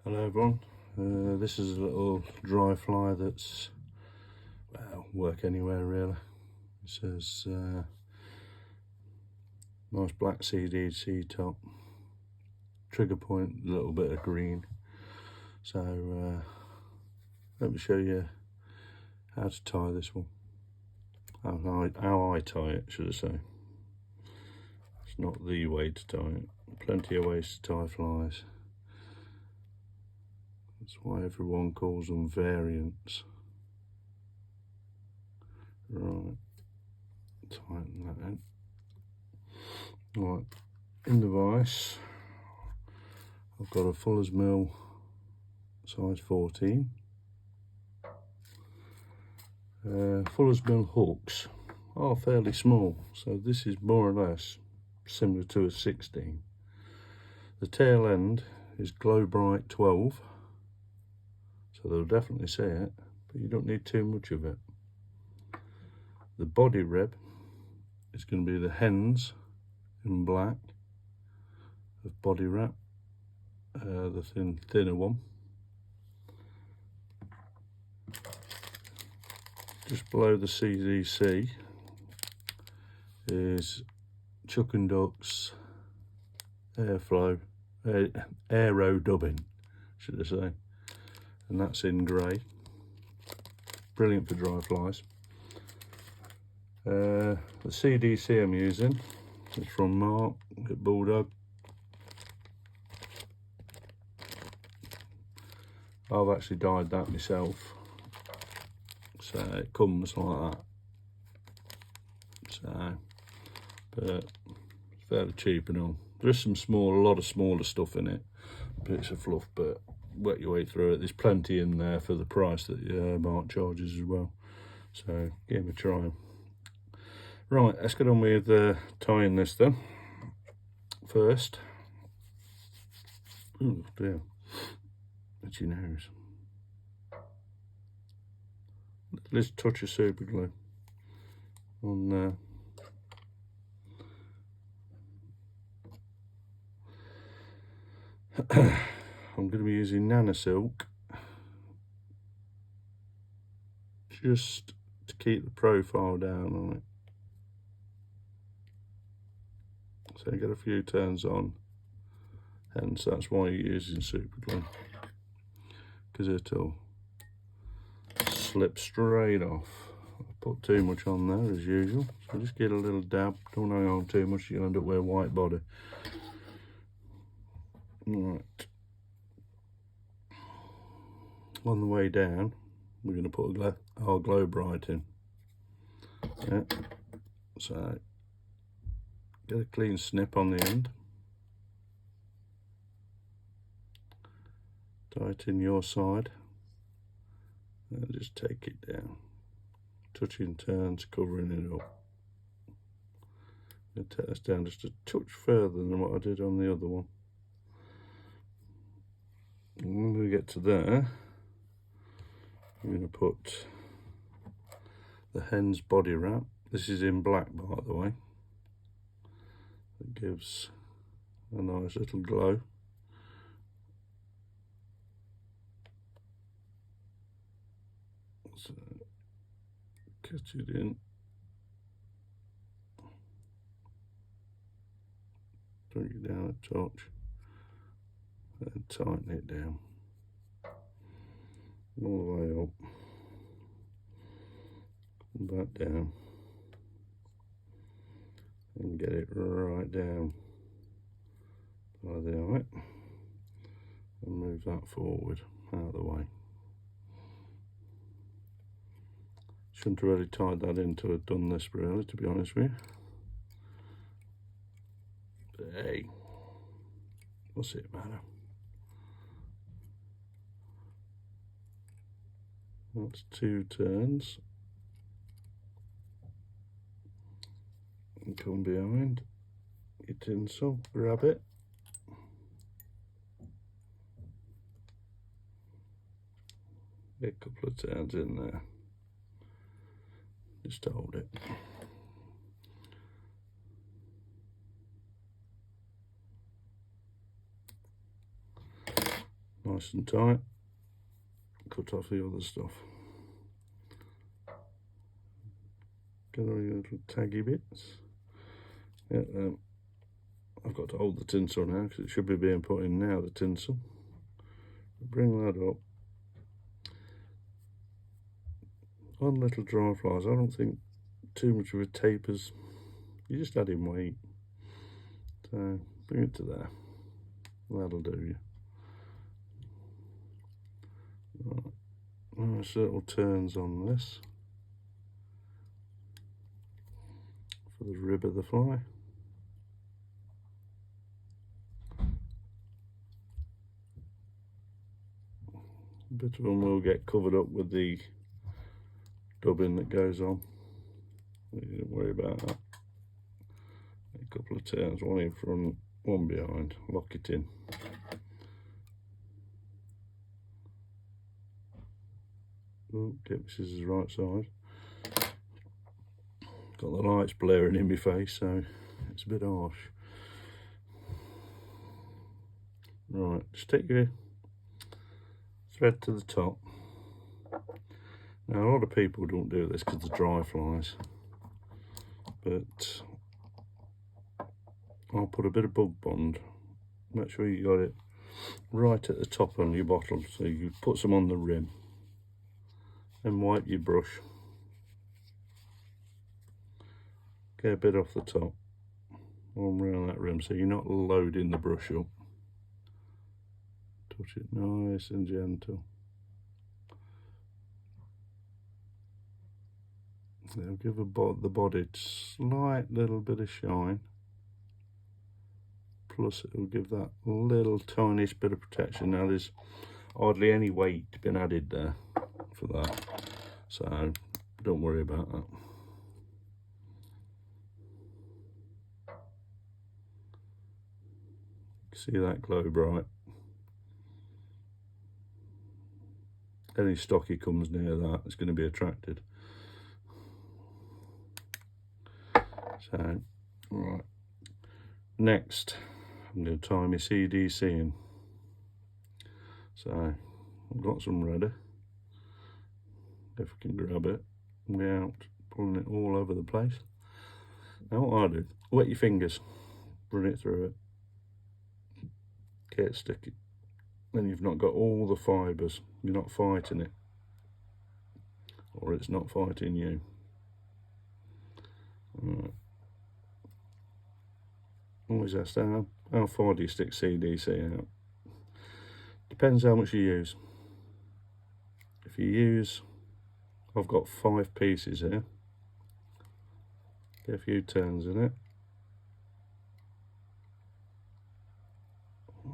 Hello everyone, this is a little dry fly that's, well, work anywhere really. It says nice black CDC top, trigger point a little bit of green. So let me show you how to tie this one, how I tie it, should I say. It's not the way to tie it, plenty of ways to tie flies. That's why everyone calls them variants. Right, tighten that in. Right, in the vise, I've got a Fuller's Mill size 14. Fuller's Mill hooks are fairly small, so this is more or less similar to a 16. The tail end is Glow Bright 12. So they'll definitely see it, but you don't need too much of it. The body rib is going to be the hens in black of body wrap, the thinner one. Just below the CDC is Chuck and Duck's aero dubbing, should I say. And that's in grey. Brilliant for dry flies. The CDC I'm using is from Mark at Bulldog. I've actually dyed that myself, so it comes like that. So, but it's fairly cheap and all. There is a lot of smaller stuff in it, bits of fluff, but work your way through it. There's plenty in there for the price that Mark charges as well. So give it a try. Right, let's get on with tying this then. First, oh dear, that's your nose. Let's touch of super glue on there. I'm going to be using Nanosilk just to keep the profile down on it. So get a few turns on, hence that's why you're using super glue, because it'll slip straight off. I put too much on there as usual, so just get a little dab. Don't hang on too much, you'll end up with a white body. Right, on the way down we're going to put our Glow Bright in. Yeah, so get a clean snip on the end, tighten your side, and just take it down, touching turns, covering it up. I'm going to take this down just a touch further than what I did on the other one. And when we get to there, I'm going to put the hen's body wrap. This is in black, by the way. It gives a nice little glow. So catch it in. Bring it down a touch and tighten it down all the way up. Come back down and get it right down by the eye and move that forward out of the way. Shouldn't have really tied that in till I'd done this, really, to be honest with you. But hey, what's it matter? That's 2 turns. And come behind your tinsel, grab it. Get a couple of turns in there. Just to hold it. nice and tight. Cut off the other stuff. Get all your little taggy bits. Yeah, I've got to hold the tinsel now because it should be being put in now, the tinsel. Bring that up. On little dry flies, I don't think too much of a tapers. You just add in weight. So bring it to there. That'll do you. Right. Nice little turns on this for the rib of the fly. A bit of them will get covered up with the dubbing that goes on. Don't worry about that. A couple of turns, one in front, one behind. Lock it in. Oh, get my scissors right side. Got the lights blaring in my face, so it's a bit harsh. Right, just take your thread to the top. Now a lot of people don't do this because they're dry flies, but I'll put a bit of bug bond. Make sure you got it right at the top on your bottle, so you put some on the rim and wipe your brush. Get a bit off the top, all around that rim, so you're not loading the brush up. Touch it nice and gentle. They'll give the body a slight little bit of shine. Plus it will give that little tiniest bit of protection. Now there's hardly any weight been added there for that, so don't worry about that. See that glow bright? Any stocky comes near that, it's going to be attracted. So, right. Next, I'm going to tie my CDC in. So, I've got some ready. If I can grab it, without pulling it all over the place. Now what I do, wet your fingers, run it through it, get it sticky. Then you've not got all the fibres, you're not fighting it, or it's not fighting you. Right. Always ask how far do you stick CDC out? Depends how much you use. If you use, I've got 5 pieces here. Get a few turns in it.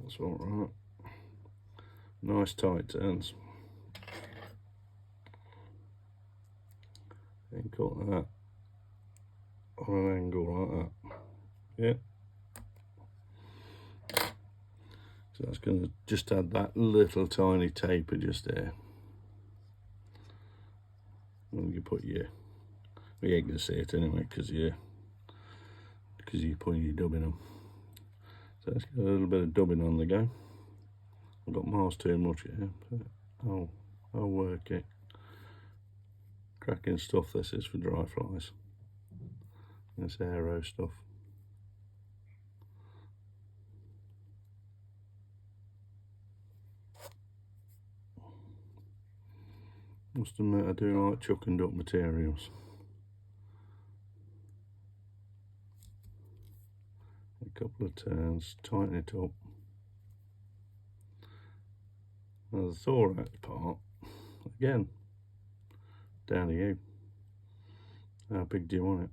That's all right. Nice tight turns. And cut that on an angle like that. Yeah. So that's going to just add that little tiny taper just there. And you put your, well, you ain't going to see it anyway because you're putting your dubbing on. So let's get a little bit of dubbing on the go. I've got miles too much here, but I'll work it. Cracking stuff this is for dry flies. This aero stuff. Must admit I do like chucking up materials. A couple of turns, tighten it up. Now the thorax part, again, down to you. How big do you want it?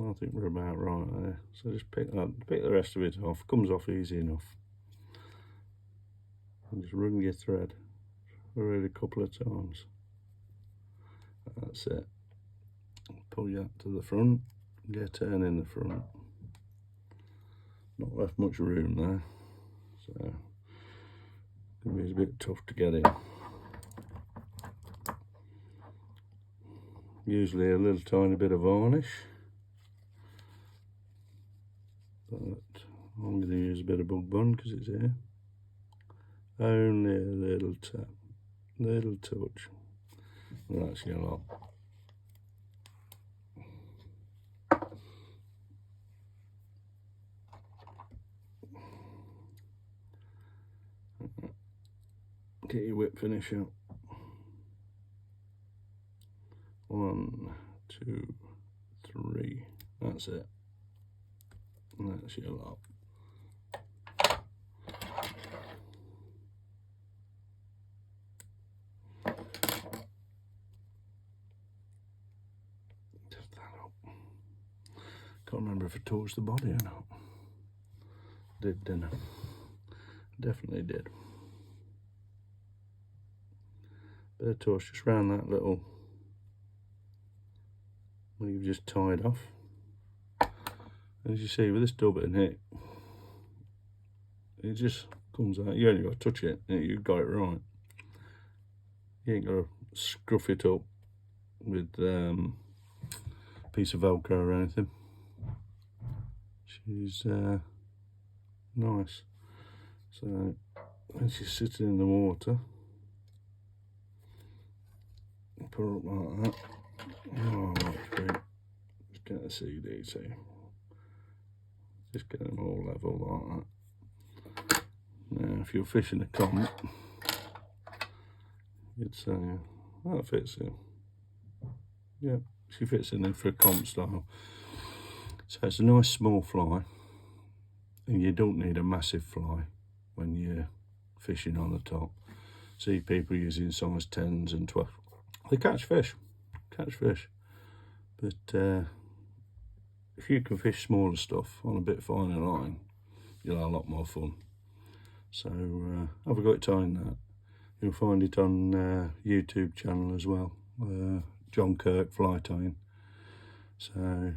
I think we're about right there. So just pick the rest of it off. Comes off easy enough. And just run your thread through it a couple of times. That's it. Pull that to the front. Get a turn in the front. Not left much room there, so it's a bit tough to get in. Usually a little tiny bit of varnish, but I'm going to use a bit of bug bond because it's here. Only a little tap, little touch. Well, that's your lot. Get your whip finish out. 1, 2, 3. That's it. And that's your lot. Just that up. Can't remember if I torched the body or not. Didn't I? Definitely did. Bit of torch just round that little where you've just tied off. As you see with this dubbing in here, it just comes out. You only got to touch it and you've got it right. You ain't got to scruff it up with a piece of Velcro or anything. She's nice. So when she's sitting in the water, put her up like that. Oh, that's great. Just get the CDT. Just get them all level like that. Now, if you're fishing a comp, you'd say, oh, that fits in. Yeah, she fits in there for a comp style. So it's a nice small fly, and you don't need a massive fly when you're fishing on the top. See people using size 10s and 12s. They catch fish, but if you can fish smaller stuff on a bit finer line, you'll have a lot more fun. So have a go at tying that. You'll find it on YouTube channel as well, John Kirk Fly Tying. So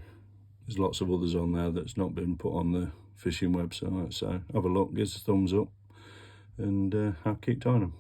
there's lots of others on there that's not been put on the fishing website. So have a look, give us a thumbs up, and I'll keep tying them.